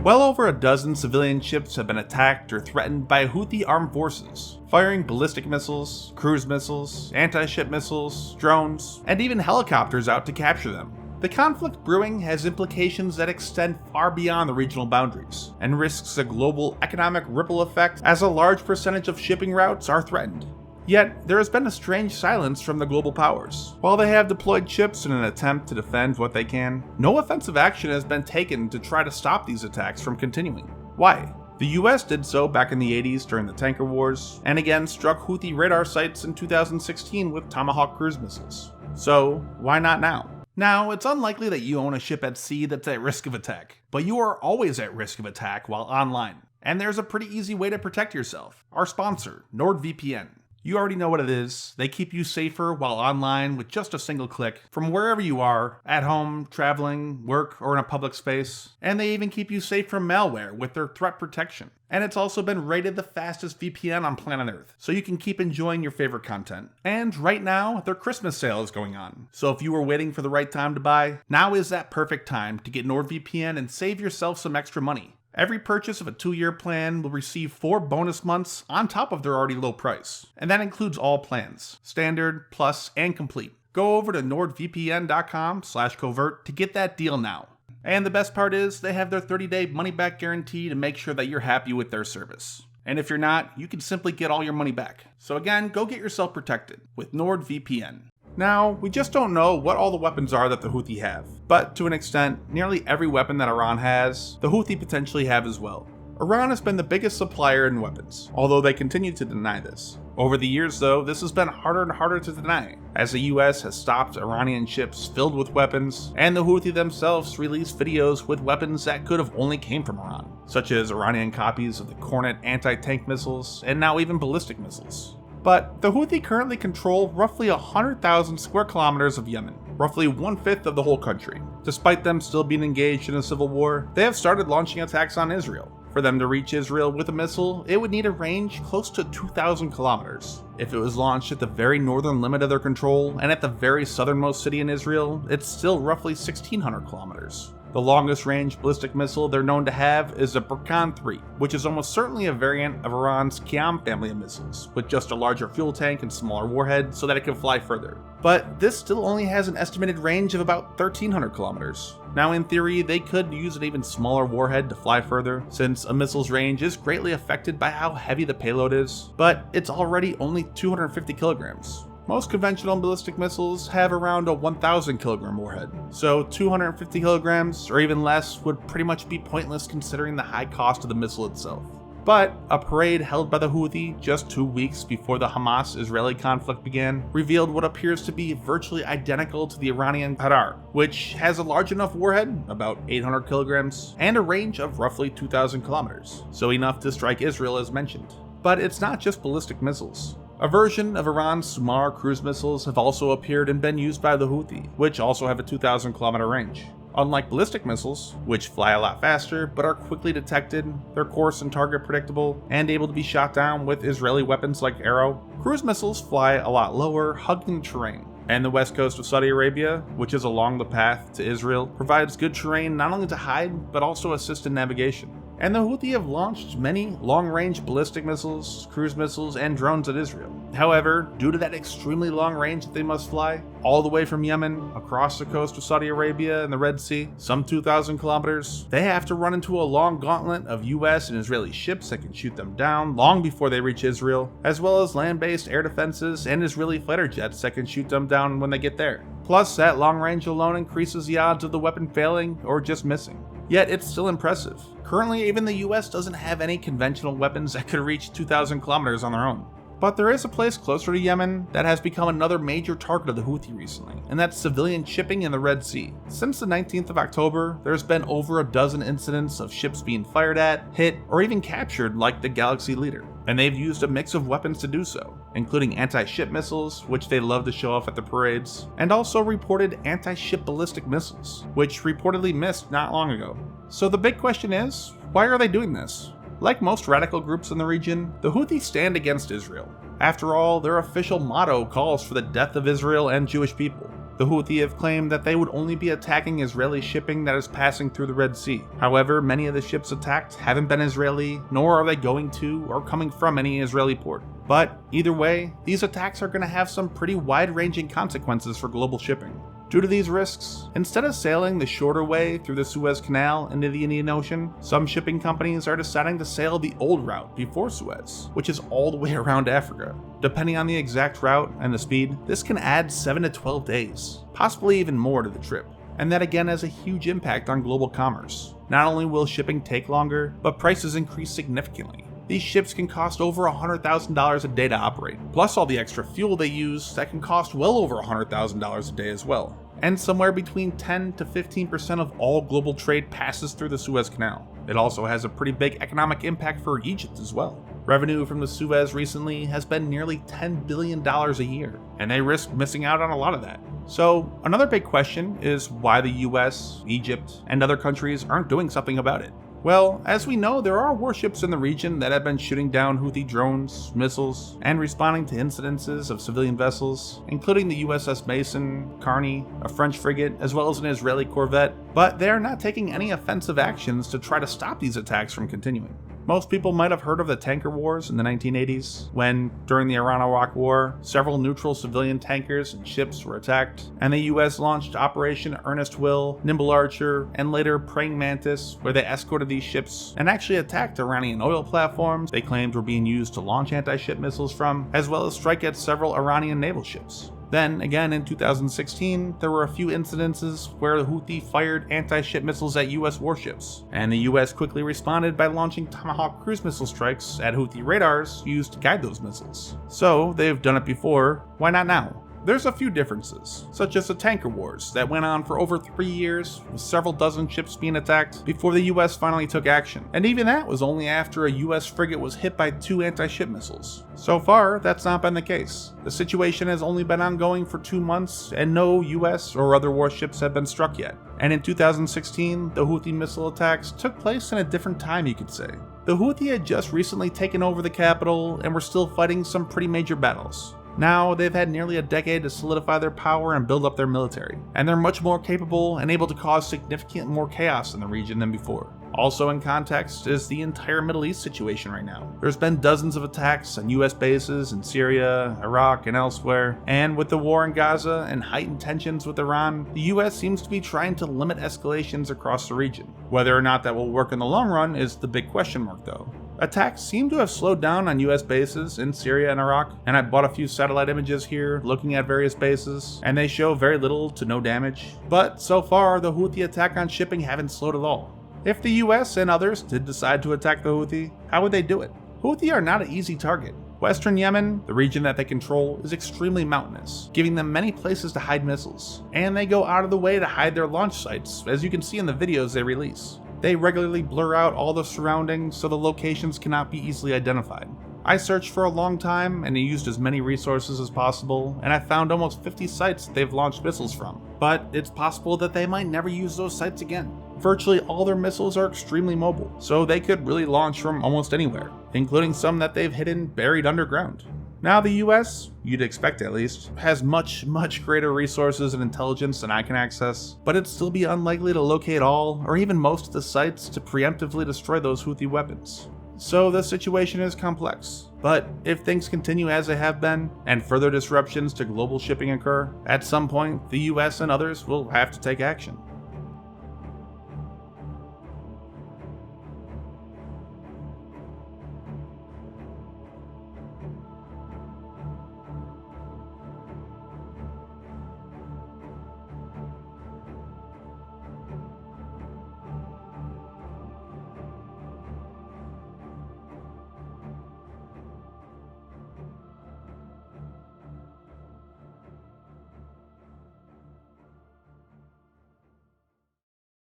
Well over a dozen civilian ships have been attacked or threatened by Houthi armed forces, firing ballistic missiles, cruise missiles, anti-ship missiles, drones, and even helicopters out to capture them. The conflict brewing has implications that extend far beyond the regional boundaries, and risks a global economic ripple effect as a large percentage of shipping routes are threatened. Yet, there has been a strange silence from the global powers. While they have deployed ships in an attempt to defend what they can, no offensive action has been taken to try to stop these attacks from continuing. Why? The US did so back in the 80s during the tanker wars, and again struck Houthi radar sites in 2016 with Tomahawk cruise missiles. So, why not now? Now, it's unlikely that you own a ship at sea that's at risk of attack, but you are always at risk of attack while online. And there's a pretty easy way to protect yourself. Our sponsor, NordVPN. You already know what it is. They keep you safer while online with just a single click from wherever you are, at home, traveling, work, or in a public space. And they even keep you safe from malware with their threat protection. And it's also been rated the fastest VPN on planet Earth, so you can keep enjoying your favorite content. And right now, their Christmas sale is going on. So if you were waiting for the right time to buy, now is that perfect time to get NordVPN and save yourself some extra money. Every purchase of a 2-year plan will receive 4 bonus months on top of their already low price. And that includes all plans, standard, plus, and complete. Go over to nordvpn.com/covert to get that deal now. And the best part is, they have their 30-day money-back guarantee to make sure that you're happy with their service. And if you're not, you can simply get all your money back. So again, go get yourself protected with NordVPN. Now, we just don't know what all the weapons are that the Houthi have, but to an extent, nearly every weapon that Iran has, the Houthi potentially have as well. Iran has been the biggest supplier in weapons, although they continue to deny this. Over the years though, this has been harder and harder to deny, as the US has stopped Iranian ships filled with weapons, and the Houthi themselves released videos with weapons that could have only came from Iran, such as Iranian copies of the Cornet anti-tank missiles, and now even ballistic missiles. But the Houthi currently control roughly 100,000 square kilometers of Yemen, roughly 1/5 of the whole country. Despite them still being engaged in a civil war, they have started launching attacks on Israel. For them to reach Israel with a missile, it would need a range close to 2,000 kilometers. If it was launched at the very northern limit of their control, and at the very southernmost city in Israel, it's still roughly 1,600 kilometers. The longest range ballistic missile they're known to have is the Burkan 3, which is almost certainly a variant of Iran's Qiyam family of missiles, with just a larger fuel tank and smaller warhead so that it can fly further. But this still only has an estimated range of about 1,300 kilometers. Now in theory, they could use an even smaller warhead to fly further, since a missile's range is greatly affected by how heavy the payload is, but it's already only 250 kilograms. Most conventional ballistic missiles have around a 1,000 kilogram warhead, so 250 kilograms or even less would pretty much be pointless considering the high cost of the missile itself. But a parade held by the Houthi just 2 weeks before the Hamas-Israeli conflict began revealed what appears to be virtually identical to the Iranian Qatar, which has a large enough warhead, about 800 kilograms, and a range of roughly 2,000 kilometers, so enough to strike Israel as mentioned. But it's not just ballistic missiles. A version of Iran's Samar cruise missiles have also appeared and been used by the Houthi, which also have a 2,000 kilometer range. Unlike ballistic missiles, which fly a lot faster but are quickly detected, their course and target predictable, and able to be shot down with Israeli weapons like Arrow, cruise missiles fly a lot lower, hugging the terrain. And the west coast of Saudi Arabia, which is along the path to Israel, provides good terrain not only to hide, but also assist in navigation. And the Houthi have launched many long-range ballistic missiles, cruise missiles, and drones at Israel. However, due to that extremely long range that they must fly, all the way from Yemen, across the coast of Saudi Arabia and the Red Sea, some 2,000 kilometers, they have to run into a long gauntlet of US and Israeli ships that can shoot them down long before they reach Israel, as well as land-based air defenses and Israeli fighter jets that can shoot them down when they get there. Plus, that long range alone increases the odds of the weapon failing or just missing. Yet it's still impressive. Currently, even the US doesn't have any conventional weapons that could reach 2,000 kilometers on their own. But there is a place closer to Yemen that has become another major target of the Houthi recently, and that's civilian shipping in the Red Sea. Since the 19th of October, there's been over a dozen incidents of ships being fired at, hit, or even captured like the Galaxy Leader. And they've used a mix of weapons to do so, including anti-ship missiles, which they love to show off at the parades, and also reported anti-ship ballistic missiles, which reportedly missed not long ago. So the big question is, why are they doing this? Like most radical groups in the region, the Houthi stand against Israel. After all, their official motto calls for the death of Israel and Jewish people. The Houthi have claimed that they would only be attacking Israeli shipping that is passing through the Red Sea. However, many of the ships attacked haven't been Israeli, nor are they going to or coming from any Israeli port. But either way, these attacks are going to have some pretty wide-ranging consequences for global shipping. Due to these risks, instead of sailing the shorter way through the Suez Canal into the Indian Ocean, some shipping companies are deciding to sail the old route before Suez, which is all the way around Africa. Depending on the exact route and the speed, this can add 7 to 12 days, possibly even more to the trip. And that again has a huge impact on global commerce. Not only will shipping take longer, but prices increase significantly. These ships can cost over $100,000 a day to operate, plus all the extra fuel they use that can cost well over $100,000 a day as well. And somewhere between 10 to 15% of all global trade passes through the Suez Canal. It also has a pretty big economic impact for Egypt as well. Revenue from the Suez recently has been nearly $10 billion a year, and they risk missing out on a lot of that. So another big question is why the US, Egypt, and other countries aren't doing something about it. Well, as we know, there are warships in the region that have been shooting down Houthi drones, missiles, and responding to incidences of civilian vessels, including the USS Mason, Carney, a French frigate, as well as an Israeli corvette, but they are not taking any offensive actions to try to stop these attacks from continuing. Most people might have heard of the tanker wars in the 1980s, when, during the Iran-Iraq War, several neutral civilian tankers and ships were attacked, and the US launched Operation Earnest Will, Nimble Archer, and later Praying Mantis, where they escorted these ships and actually attacked Iranian oil platforms they claimed were being used to launch anti-ship missiles from, as well as strike at several Iranian naval ships. Then, again in 2016, there were a few incidences where the Houthi fired anti-ship missiles at US warships, and the US quickly responded by launching Tomahawk cruise missile strikes at Houthi radars used to guide those missiles. So, they've done it before, why not now? There's a few differences, such as the tanker wars that went on for over 3 years, with several dozen ships being attacked before the US finally took action. And even that was only after a US frigate was hit by 2 anti-ship missiles. So far, that's not been the case. The situation has only been ongoing for 2 months, and no US or other warships have been struck yet. And in 2016, the Houthi missile attacks took place in a different time, you could say. The Houthi had just recently taken over the capital and were still fighting some pretty major battles. Now, they've had nearly a decade to solidify their power and build up their military, and they're much more capable and able to cause significant more chaos in the region than before. Also in context is the entire Middle East situation right now. There's been dozens of attacks on US bases in Syria, Iraq, and elsewhere, and with the war in Gaza and heightened tensions with Iran, the US seems to be trying to limit escalations across the region. Whether or not that will work in the long run is the big question mark though. Attacks seem to have slowed down on US bases in Syria and Iraq, and I bought a few satellite images here looking at various bases, and they show very little to no damage. But so far, the Houthi attack on shipping haven't slowed at all. If the US and others did decide to attack the Houthi, how would they do it? Houthi are not an easy target. Western Yemen, the region that they control, is extremely mountainous, giving them many places to hide missiles, and they go out of the way to hide their launch sites, as you can see in the videos they release. They regularly blur out all the surroundings so the locations cannot be easily identified. I searched for a long time and used as many resources as possible, and I found almost 50 sites that they've launched missiles from. But it's possible that they might never use those sites again. Virtually all their missiles are extremely mobile, so they could really launch from almost anywhere, including some that they've hidden buried underground. Now the US, you'd expect at least, has much greater resources and intelligence than I can access, but it'd still be unlikely to locate all, or even most of the sites to preemptively destroy those Houthi weapons. So the situation is complex, but if things continue as they have been, and further disruptions to global shipping occur, at some point the US and others will have to take action.